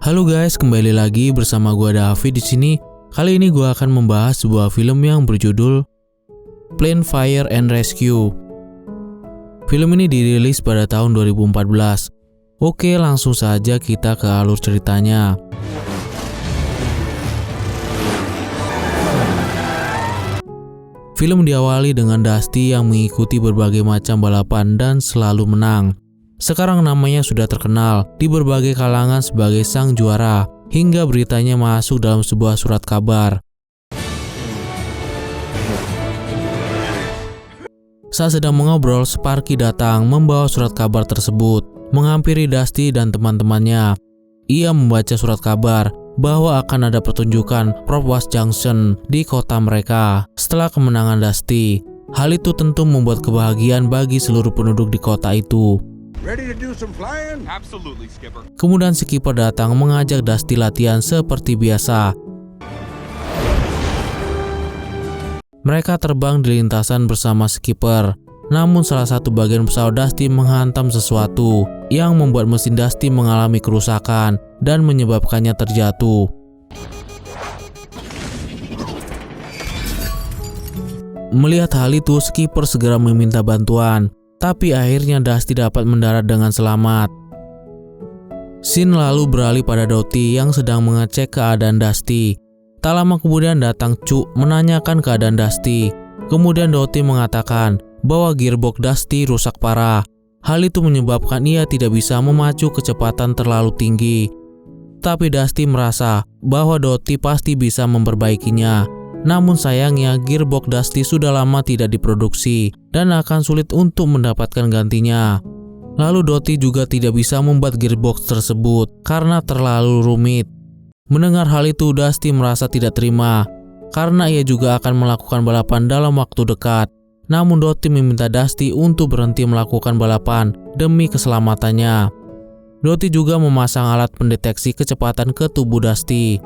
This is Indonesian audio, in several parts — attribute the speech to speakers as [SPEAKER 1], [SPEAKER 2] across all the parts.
[SPEAKER 1] Halo guys, kembali lagi bersama gua David di sini. Kali ini gua akan membahas sebuah film yang berjudul Plane Fire and Rescue. Film ini dirilis pada tahun 2014. Oke, langsung saja kita ke alur ceritanya. Film diawali dengan Dusty yang mengikuti berbagai macam balapan dan selalu menang. Sekarang namanya sudah terkenal di berbagai kalangan sebagai sang juara, hingga beritanya masuk dalam sebuah surat kabar. Saat sedang mengobrol, Sparky datang membawa surat kabar tersebut, menghampiri Dusty dan teman-temannya. Ia membaca surat kabar bahwa akan ada pertunjukan Propwas Junction di kota mereka setelah kemenangan Dusty. Hal itu tentu membuat kebahagiaan bagi seluruh penduduk di kota itu.
[SPEAKER 2] Ready to do some flying?
[SPEAKER 3] Absolutely, Skipper.
[SPEAKER 1] Kemudian skipper datang mengajak Dusty latihan seperti biasa. Mereka terbang di lintasan bersama skipper. Namun salah satu bagian pesawat Dusty menghantam sesuatu yang membuat mesin Dusty mengalami kerusakan dan menyebabkannya terjatuh. Melihat hal itu, skipper segera meminta bantuan. Tapi akhirnya Dusty dapat mendarat dengan selamat. Scene lalu beralih pada Dottie yang sedang mengecek keadaan Dusty. Tak lama kemudian datang Chuck menanyakan keadaan Dusty. Kemudian Dottie mengatakan bahwa gearbox Dusty rusak parah. Hal itu menyebabkan ia tidak bisa memacu kecepatan terlalu tinggi. Tapi Dusty merasa bahwa Dottie pasti bisa memperbaikinya. Namun sayangnya gearbox Dusty sudah lama tidak diproduksi dan akan sulit untuk mendapatkan gantinya. Lalu Dottie juga tidak bisa membuat gearbox tersebut karena terlalu rumit. Mendengar hal itu, Dusty merasa tidak terima karena ia juga akan melakukan balapan dalam waktu dekat. Namun Dottie meminta Dusty untuk berhenti melakukan balapan demi keselamatannya. Dottie juga memasang alat pendeteksi kecepatan ke tubuh Dusty.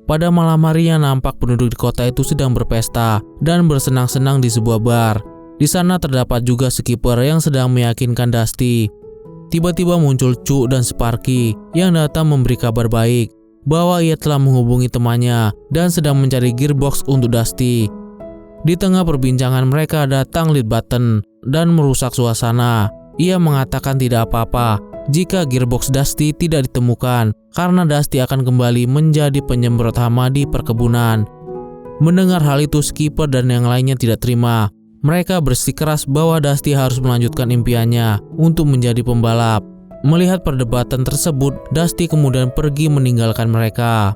[SPEAKER 1] Pada malam harinya nampak penduduk di kota itu sedang berpesta dan bersenang-senang di sebuah bar. Di sana terdapat juga skipper yang sedang meyakinkan Dusty. Tiba-tiba muncul Chuck dan Sparky yang datang memberi kabar baik bahwa ia telah menghubungi temannya dan sedang mencari gearbox untuk Dusty. Di tengah perbincangan mereka datang Lead Button dan merusak suasana. Ia mengatakan tidak apa-apa jika gearbox Dusty tidak ditemukan karena Dusty akan kembali menjadi penyemprot hama di perkebunan. Mendengar hal itu, skipper dan yang lainnya tidak terima. Mereka bersikeras bahwa Dusty harus melanjutkan impiannya untuk menjadi pembalap. Melihat perdebatan tersebut, Dusty kemudian pergi meninggalkan mereka.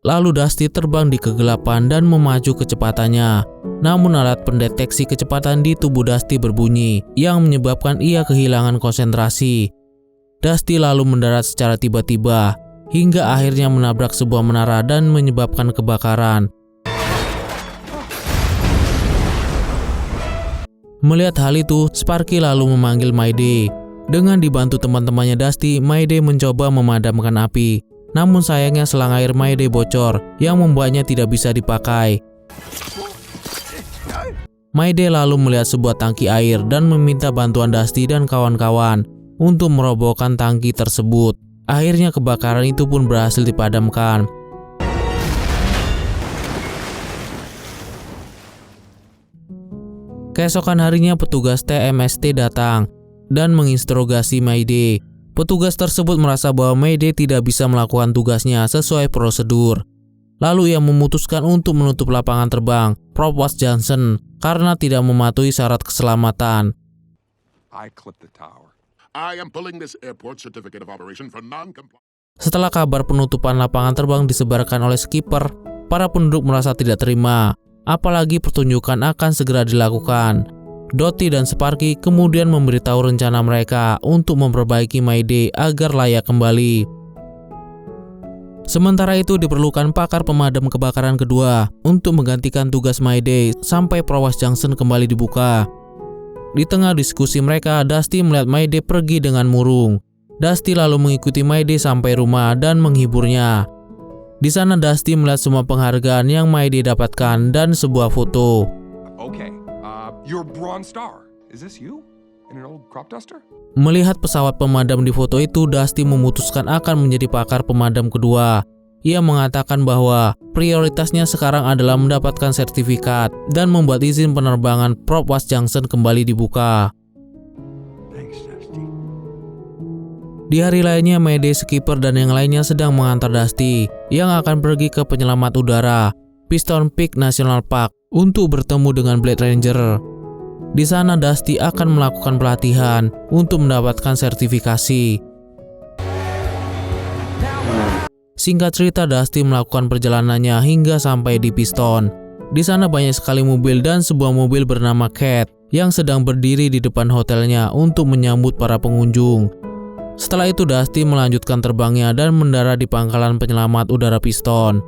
[SPEAKER 1] Lalu Dusty terbang di kegelapan dan memacu kecepatannya. Namun alat pendeteksi kecepatan di tubuh Dusty berbunyi yang menyebabkan ia kehilangan konsentrasi. Dusty lalu mendarat secara tiba-tiba hingga akhirnya menabrak sebuah menara dan menyebabkan kebakaran. Melihat hal itu, Sparky lalu memanggil Mayday. Dengan dibantu teman-temannya Dusty, Mayday mencoba memadamkan api. Namun sayangnya selang air Mayday bocor yang membuatnya tidak bisa dipakai. Mayday lalu melihat sebuah tangki air dan meminta bantuan Dusty dan kawan-kawan untuk merobohkan tangki tersebut. Akhirnya kebakaran itu pun berhasil dipadamkan. Keesokan harinya petugas TMST datang dan menginterogasi Mayday. Petugas tersebut merasa bahwa Mayday tidak bisa melakukan tugasnya sesuai prosedur. Lalu ia memutuskan untuk menutup lapangan terbang Propwas Junction karena tidak mematuhi syarat keselamatan.
[SPEAKER 3] I clipped the tower.
[SPEAKER 2] I am pulling this airport certificate of operation for non-compliance.
[SPEAKER 1] Setelah kabar penutupan lapangan terbang disebarkan oleh skipper, para penduduk merasa tidak terima, apalagi pertunjukan akan segera dilakukan. Dottie dan Sparky kemudian memberitahu rencana mereka untuk memperbaiki Mayday agar layak kembali. Sementara itu diperlukan pakar pemadam kebakaran kedua untuk menggantikan tugas Mayday sampai Propwas Junction kembali dibuka. Di tengah diskusi mereka, Dusty melihat Mayday pergi dengan murung. Dusty lalu mengikuti Mayday sampai rumah dan menghiburnya. Di sana Dusty melihat semua penghargaan yang Mayday dapatkan dan sebuah foto.
[SPEAKER 3] Okay, you're Bronze Star. Is this you? In an old crop duster?
[SPEAKER 1] Melihat pesawat pemadam di foto itu, Dusty memutuskan akan menjadi pakar pemadam kedua. Ia mengatakan bahwa prioritasnya sekarang adalah mendapatkan sertifikat dan membuat izin penerbangan Prop Was Junction kembali dibuka.
[SPEAKER 3] Thanks, Dusty.
[SPEAKER 1] Di hari lainnya, Mayday, skipper dan yang lainnya sedang mengantar Dusty yang akan pergi ke penyelamat udara Piston Peak National Park untuk bertemu dengan Blade Ranger. Di sana Dusty akan melakukan pelatihan untuk mendapatkan sertifikasi. Singkat cerita, Dusty melakukan perjalanannya hingga sampai di Piston. Di sana banyak sekali mobil dan sebuah mobil bernama Cat yang sedang berdiri di depan hotelnya untuk menyambut para pengunjung. Setelah itu Dusty melanjutkan terbangnya dan mendarat di pangkalan penyelamat udara Piston.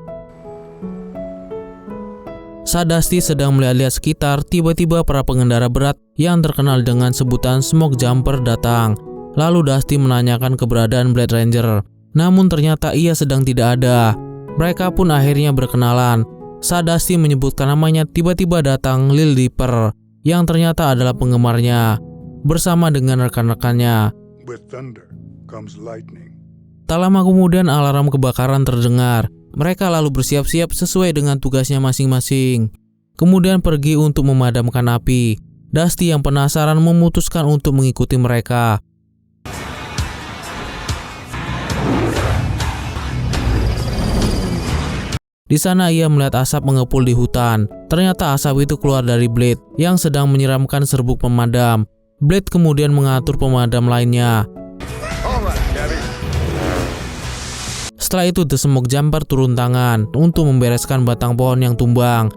[SPEAKER 1] Saat Dusty sedang melihat-lihat sekitar, tiba-tiba para pengendara berat yang terkenal dengan sebutan Smoke Jumper datang. Lalu Dusty menanyakan keberadaan Blade Ranger. Namun ternyata ia sedang tidak ada. Mereka pun akhirnya berkenalan. Saat Dusty menyebutkan namanya, tiba-tiba datang Lil Dipper yang ternyata adalah penggemarnya bersama dengan rekan-rekannya.
[SPEAKER 4] With thunder comes lightning.
[SPEAKER 1] Tak lama kemudian alarm kebakaran terdengar. Mereka lalu bersiap-siap sesuai dengan tugasnya masing-masing. Kemudian pergi untuk memadamkan api. Dusty yang penasaran memutuskan untuk mengikuti mereka. Di sana ia melihat asap mengepul di hutan. Ternyata asap itu keluar dari Blade yang sedang menyiramkan serbuk pemadam. Blade kemudian mengatur pemadam lainnya. Setelah itu The Smoke Jumper turun tangan untuk membereskan batang pohon yang tumbang.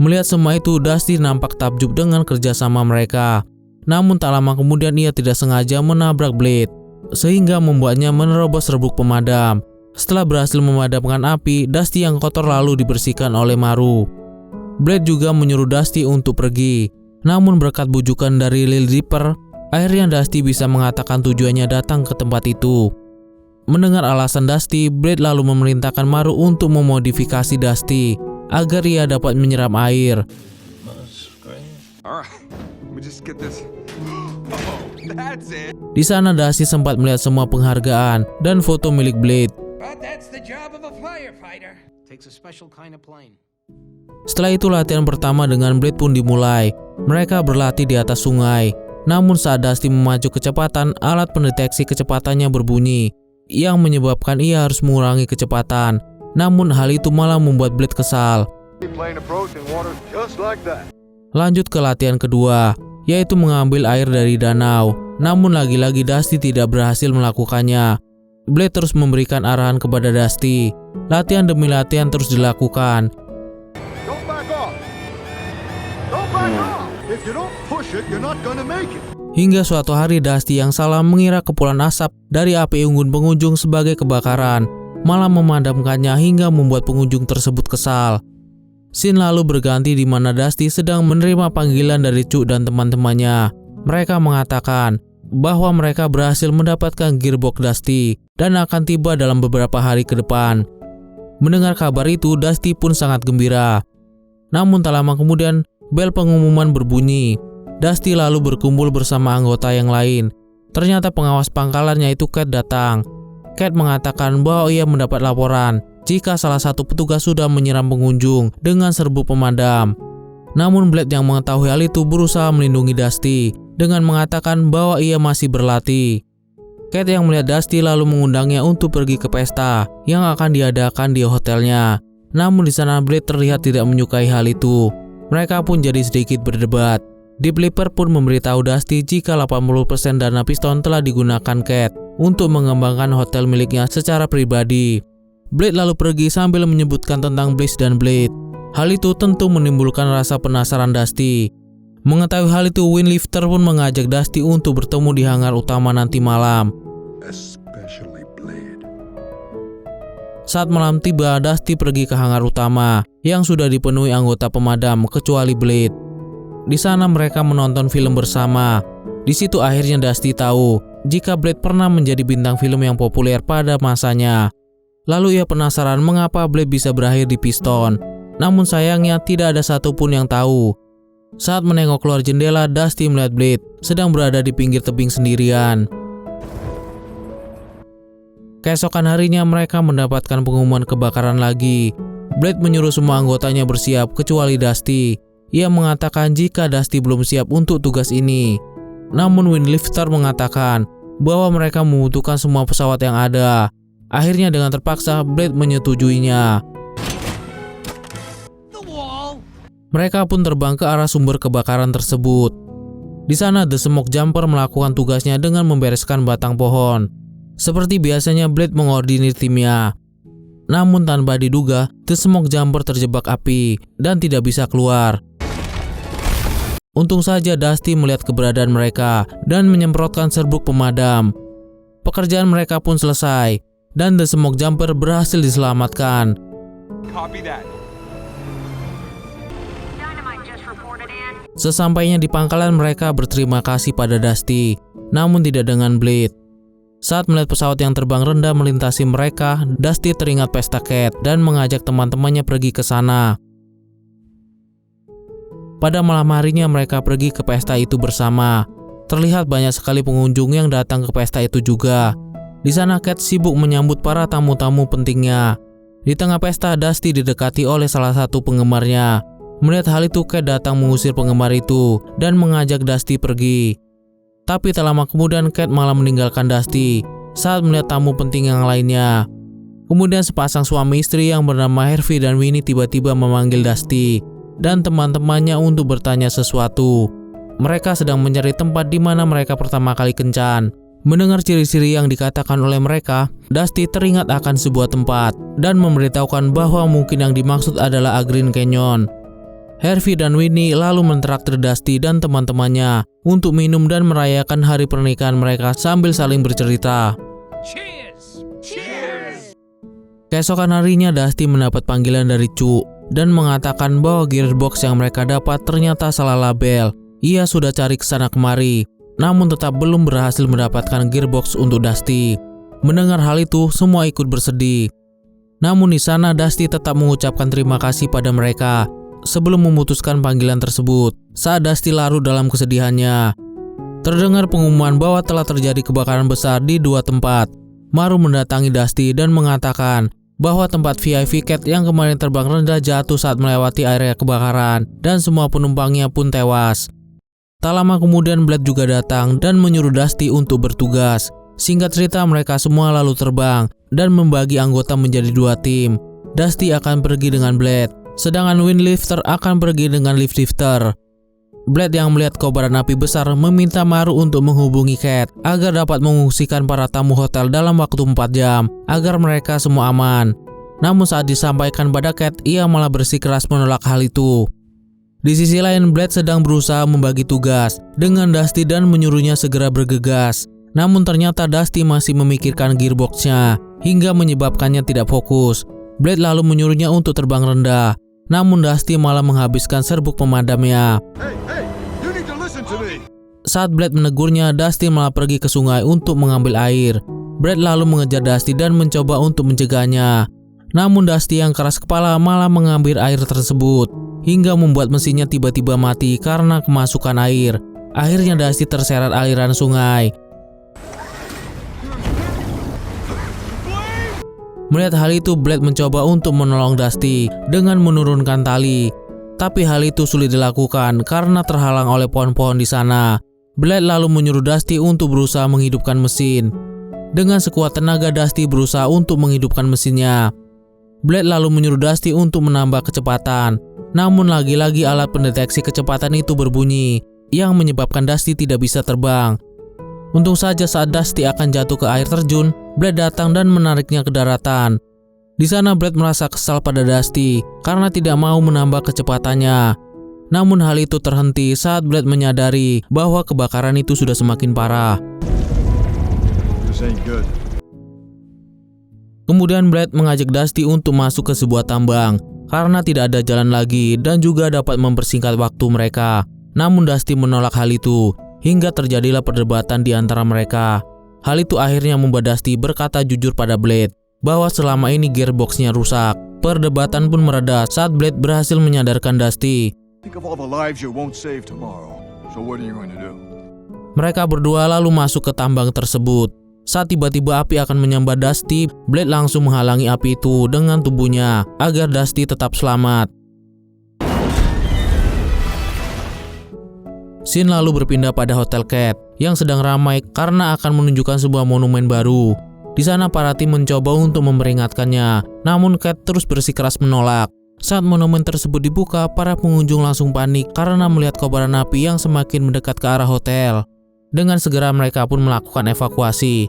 [SPEAKER 1] Melihat semua itu, Dusty nampak takjub dengan kerjasama mereka. Namun tak lama kemudian ia tidak sengaja menabrak Blade, sehingga membuatnya menerobos serbuk pemadam. Setelah berhasil memadamkan api, Dusty yang kotor lalu dibersihkan oleh Maru. Blade juga menyuruh Dusty untuk pergi. Namun berkat bujukan dari Lil Dipper, akhirnya Dusty bisa mengatakan tujuannya datang ke tempat itu. Mendengar alasan Dusty, Blade lalu memerintahkan Maru untuk memodifikasi Dusty agar ia dapat menyeram air.
[SPEAKER 3] Alright, let me just get this. Oh, that's it.
[SPEAKER 1] Di sana Dusty sempat melihat semua penghargaan dan foto milik Blade.
[SPEAKER 5] But that's the job of a firefighter. Takes a special kind of plane.
[SPEAKER 1] Setelah itu latihan pertama dengan Blade pun dimulai. Mereka berlatih di atas sungai. Namun saat Dusty memacu kecepatan, alat pendeteksi kecepatannya berbunyi, yang menyebabkan ia harus mengurangi kecepatan. Namun hal itu malah membuat Blade kesal. Lanjut ke latihan kedua, yaitu mengambil air dari danau. Namun lagi-lagi Dusty tidak berhasil melakukannya. Blade terus memberikan arahan kepada Dusty. Latihan demi latihan terus dilakukan. Hingga suatu hari Dusty yang salah mengira kepulan asap dari api unggun pengunjung sebagai kebakaran, malah memadamkannya hingga membuat pengunjung tersebut kesal. Scene lalu berganti di mana Dusty sedang menerima panggilan dari Chuck dan teman-temannya. Mereka mengatakan bahwa mereka berhasil mendapatkan gearbox Dusty dan akan tiba dalam beberapa hari ke depan. Mendengar kabar itu, Dusty pun sangat gembira. Namun tak lama kemudian, bel pengumuman berbunyi. Dusty lalu berkumpul bersama anggota yang lain. Ternyata pengawas pangkalannya itu Cat datang. Cat mengatakan bahwa ia mendapat laporan jika salah satu petugas sudah menyiram pengunjung dengan serbuk pemadam. Namun Blade yang mengetahui hal itu berusaha melindungi Dusty dengan mengatakan bahwa ia masih berlatih. Cat yang melihat Dusty lalu mengundangnya untuk pergi ke pesta yang akan diadakan di hotelnya. Namun di sana Blade terlihat tidak menyukai hal itu. Mereka pun jadi sedikit berdebat. Deep Leaper pun memberitahu Dusty jika 80% dana Piston telah digunakan Cat untuk mengembangkan hotel miliknya secara pribadi. Blade lalu pergi sambil menyebutkan tentang Blaze dan Blade. Hal itu tentu menimbulkan rasa penasaran Dusty. Mengetahui hal itu, Windlifter pun mengajak Dusty untuk bertemu di hangar utama nanti malam.
[SPEAKER 4] Especially Blade.
[SPEAKER 1] Saat malam tiba, Dusty pergi ke hangar utama yang sudah dipenuhi anggota pemadam kecuali Blade. Di sana mereka menonton film bersama. Di situ akhirnya Dusty tahu jika Blade pernah menjadi bintang film yang populer pada masanya. Lalu ia penasaran mengapa Blade bisa berakhir di Piston. Namun sayangnya tidak ada satupun yang tahu. Saat menengok keluar jendela, Dusty melihat Blade sedang berada di pinggir tebing sendirian. Keesokan harinya mereka mendapatkan pengumuman kebakaran lagi. Blade menyuruh semua anggotanya bersiap kecuali Dusty. Ia mengatakan jika Dusty belum siap untuk tugas ini. Namun Windlifter mengatakan bahwa mereka membutuhkan semua pesawat yang ada. Akhirnya dengan terpaksa Blade menyetujuinya. Mereka pun terbang ke arah sumber kebakaran tersebut. Di sana The Smoke Jumper melakukan tugasnya dengan membereskan batang pohon. Seperti biasanya Blade mengordinir timnya. Namun tanpa diduga, The Smoke Jumper terjebak api dan tidak bisa keluar. Untung saja Dusty melihat keberadaan mereka dan menyemprotkan serbuk pemadam. Pekerjaan mereka pun selesai dan The Smoke Jumper berhasil diselamatkan.
[SPEAKER 3] Copy that.
[SPEAKER 1] Sesampainya di pangkalan mereka berterima kasih pada Dusty, namun tidak dengan Blade. Saat melihat pesawat yang terbang rendah melintasi mereka, Dusty teringat pesta Cat dan mengajak teman-temannya pergi ke sana. Pada malam harinya mereka pergi ke pesta itu bersama. Terlihat banyak sekali pengunjung yang datang ke pesta itu juga. Di sana Cat sibuk menyambut para tamu-tamu pentingnya. Di tengah pesta, Dusty didekati oleh salah satu penggemarnya. Melihat hal itu, Cat datang mengusir penggemar itu dan mengajak Dusty pergi. Tapi tak lama kemudian Cat malah meninggalkan Dusty saat melihat tamu penting yang lainnya. Kemudian sepasang suami istri yang bernama Harvey dan Winnie tiba-tiba memanggil Dusty dan teman-temannya untuk bertanya sesuatu. Mereka sedang mencari tempat di mana mereka pertama kali kencan. Mendengar ciri-ciri yang dikatakan oleh mereka, Dusty teringat akan sebuah tempat dan memberitahukan bahwa mungkin yang dimaksud adalah Green Canyon. Harvey dan Winnie lalu mentraktir Dusty dan teman-temannya untuk minum dan merayakan hari pernikahan mereka sambil saling bercerita.
[SPEAKER 5] Cheers! Cheers!
[SPEAKER 1] Keesokan harinya Dusty mendapat panggilan dari Chu dan mengatakan bahwa gearbox yang mereka dapat ternyata salah label. Ia sudah cari kesana kemari, namun tetap belum berhasil mendapatkan gearbox untuk Dusty. Mendengar hal itu, semua ikut bersedih. Namun di sana Dusty tetap mengucapkan terima kasih pada mereka sebelum memutuskan panggilan tersebut. Saat Dusty larut dalam kesedihannya, terdengar pengumuman bahwa telah terjadi kebakaran besar di dua tempat. Maru mendatangi Dusty dan mengatakan bahwa tempat VIP Cat yang kemarin terbang rendah jatuh saat melewati area kebakaran dan semua penumpangnya pun tewas. Tak lama kemudian Blade juga datang dan menyuruh Dusty untuk bertugas. Singkat cerita, mereka semua lalu terbang dan membagi anggota menjadi dua tim. Dusty akan pergi dengan Blade, sedangkan Windlifter akan pergi dengan Liftlifter. Blade yang melihat kobaran api besar meminta Maru untuk menghubungi Cat agar dapat mengungsikan para tamu hotel dalam waktu 4 jam agar mereka semua aman. Namun saat disampaikan pada Cat, ia malah bersikeras menolak hal itu. Di sisi lain, Blade sedang berusaha membagi tugas dengan Dusty dan menyuruhnya segera bergegas. Namun ternyata Dusty masih memikirkan gearboxnya hingga menyebabkannya tidak fokus. Blade lalu menyuruhnya untuk terbang rendah. Namun Dusty malah menghabiskan serbuk pemadamnya.
[SPEAKER 3] Hey, you need to listen to me.
[SPEAKER 1] Saat Blade menegurnya, Dusty malah pergi ke sungai untuk mengambil air. Blade lalu mengejar Dusty dan mencoba untuk mencegahnya. Namun Dusty yang keras kepala malah mengambil air tersebut hingga membuat mesinnya tiba-tiba mati karena kemasukan air. Akhirnya Dusty terseret aliran sungai. Melihat hal itu, Blade mencoba untuk menolong Dusty dengan menurunkan tali. Tapi hal itu sulit dilakukan karena terhalang oleh pohon-pohon di sana. Blade lalu menyuruh Dusty untuk berusaha menghidupkan mesin. Dengan sekuat tenaga, Dusty berusaha untuk menghidupkan mesinnya. Blade lalu menyuruh Dusty untuk menambah kecepatan. Namun lagi-lagi alat pendeteksi kecepatan itu berbunyi, yang menyebabkan Dusty tidak bisa terbang. Untung saja saat Dusty akan jatuh ke air terjun, Blade datang dan menariknya ke daratan. Di sana Blade merasa kesal pada Dusty karena tidak mau menambah kecepatannya. Namun hal itu terhenti saat Blade menyadari bahwa kebakaran itu sudah semakin parah.
[SPEAKER 3] This ain't good.
[SPEAKER 1] Kemudian Blade mengajak Dusty untuk masuk ke sebuah tambang karena tidak ada jalan lagi dan juga dapat mempersingkat waktu mereka. Namun Dusty menolak hal itu hingga terjadilah perdebatan di antara mereka. Hal itu akhirnya membuat Dusty berkata jujur pada Blade bahwa selama ini gearboxnya rusak. Perdebatan pun mereda saat Blade berhasil menyadarkan Dusty.
[SPEAKER 3] Think of all the lives you won't save tomorrow. So what are you going to do?
[SPEAKER 1] Mereka berdua lalu masuk ke tambang tersebut. Saat tiba-tiba api akan menyambar Dusty, Blade langsung menghalangi api itu dengan tubuhnya agar Dusty tetap selamat. Scene lalu berpindah pada Hotel Cat yang sedang ramai karena akan menunjukkan sebuah monumen baru. Di sana para tim mencoba untuk memperingatkannya, namun Cat terus bersikeras menolak. Saat monumen tersebut dibuka, para pengunjung langsung panik karena melihat kobaran api yang semakin mendekat ke arah hotel. Dengan segera mereka pun melakukan evakuasi.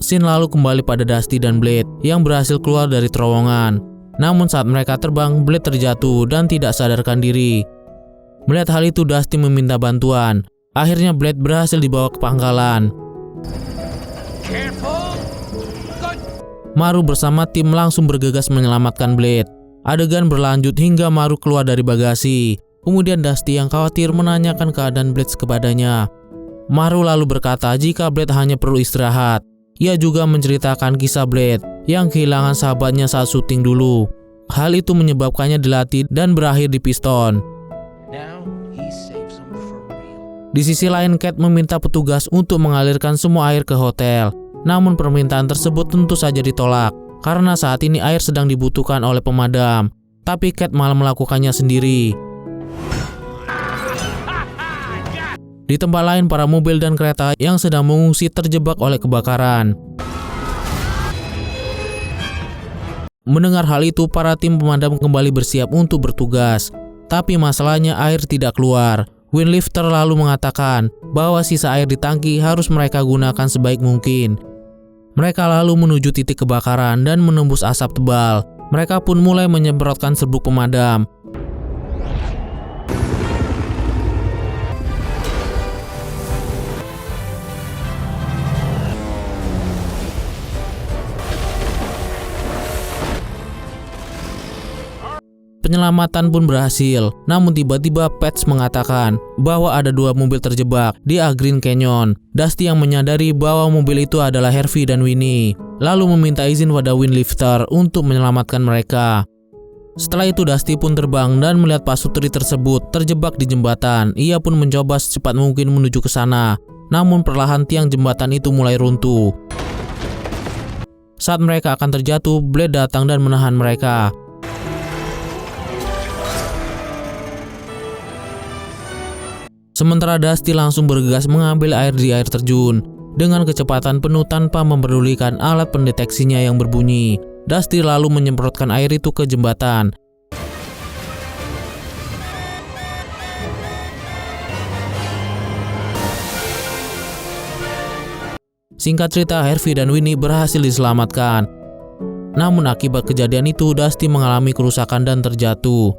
[SPEAKER 1] Scene lalu kembali pada Dusty dan Blade yang berhasil keluar dari terowongan. Namun saat mereka terbang, Blade terjatuh dan tidak sadarkan diri. Melihat hal itu, Dusty meminta bantuan. Akhirnya Blade berhasil dibawa ke pangkalan. Maru bersama tim langsung bergegas menyelamatkan Blade. Adegan berlanjut hingga Maru keluar dari bagasi. Kemudian Dusty yang khawatir menanyakan keadaan Blade kepadanya. Maru lalu berkata jika Blade hanya perlu istirahat. Ia juga menceritakan kisah Blade yang kehilangan sahabatnya saat syuting dulu. Hal itu menyebabkannya dilatih dan berakhir di piston.
[SPEAKER 5] Now he saves them for real.
[SPEAKER 1] Di sisi lain, Cat meminta petugas untuk mengalirkan semua air ke hotel. Namun permintaan tersebut tentu saja ditolak karena saat ini air sedang dibutuhkan oleh pemadam. Tapi Cat malah melakukannya sendiri. Di tempat lain, para mobil dan kereta yang sedang mengungsi terjebak oleh kebakaran. Mendengar hal itu, para tim pemadam kembali bersiap untuk bertugas. Tapi masalahnya air tidak keluar. Windlifter lalu mengatakan bahwa sisa air di tangki harus mereka gunakan sebaik mungkin. Mereka lalu menuju titik kebakaran dan menembus asap tebal. Mereka pun mulai menyemprotkan serbuk pemadam. Penyelamatan pun berhasil, namun tiba-tiba Patch mengatakan bahwa ada dua mobil terjebak di Green Canyon. Dusty yang menyadari bahwa mobil itu adalah Harvey dan Winnie, lalu meminta izin pada Windlifter untuk menyelamatkan mereka. Setelah itu Dusty pun terbang dan melihat pasutri tersebut terjebak di jembatan. Ia pun mencoba secepat mungkin menuju ke sana, namun perlahan tiang jembatan itu mulai runtuh. Saat mereka akan terjatuh, Blade datang dan menahan mereka. Sementara Dusty langsung bergegas mengambil air di air terjun dengan kecepatan penuh tanpa mempedulikan alat pendeteksinya yang berbunyi. Dusty lalu menyemprotkan air itu ke jembatan. Singkat cerita, Harvey dan Winnie berhasil diselamatkan. Namun akibat kejadian itu, Dusty mengalami kerusakan dan terjatuh.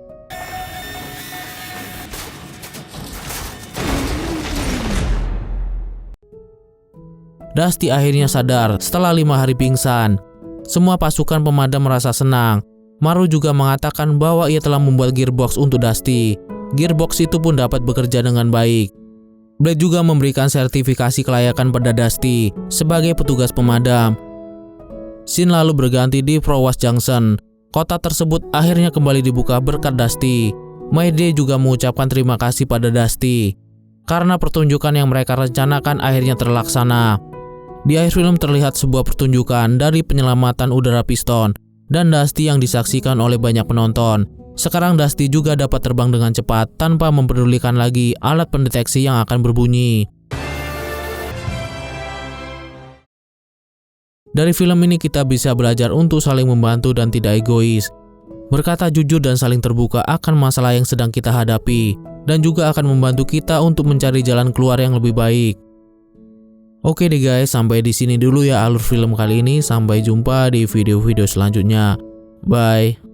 [SPEAKER 1] Dusty akhirnya sadar setelah 5 hari pingsan. Semua pasukan pemadam merasa senang. Maru juga mengatakan bahwa ia telah membuat gearbox untuk Dusty. Gearbox itu pun dapat bekerja dengan baik. Blade juga memberikan sertifikasi kelayakan pada Dusty sebagai petugas pemadam. Scene lalu berganti di Prowast Junction. Kota tersebut akhirnya kembali dibuka berkat Dusty. Mayday juga mengucapkan terima kasih pada Dusty karena pertunjukan yang mereka rencanakan akhirnya terlaksana. Di akhir film terlihat sebuah pertunjukan dari penyelamatan udara piston dan Dusty yang disaksikan oleh banyak penonton. Sekarang Dusty juga dapat terbang dengan cepat tanpa mempedulikan lagi alat pendeteksi yang akan berbunyi. Dari film ini kita bisa belajar untuk saling membantu dan tidak egois. Berkata jujur dan saling terbuka akan masalah yang sedang kita hadapi dan juga akan membantu kita untuk mencari jalan keluar yang lebih baik. Oke deh guys, sampai di sini dulu ya alur film kali ini. Sampai jumpa di video-video selanjutnya. Bye.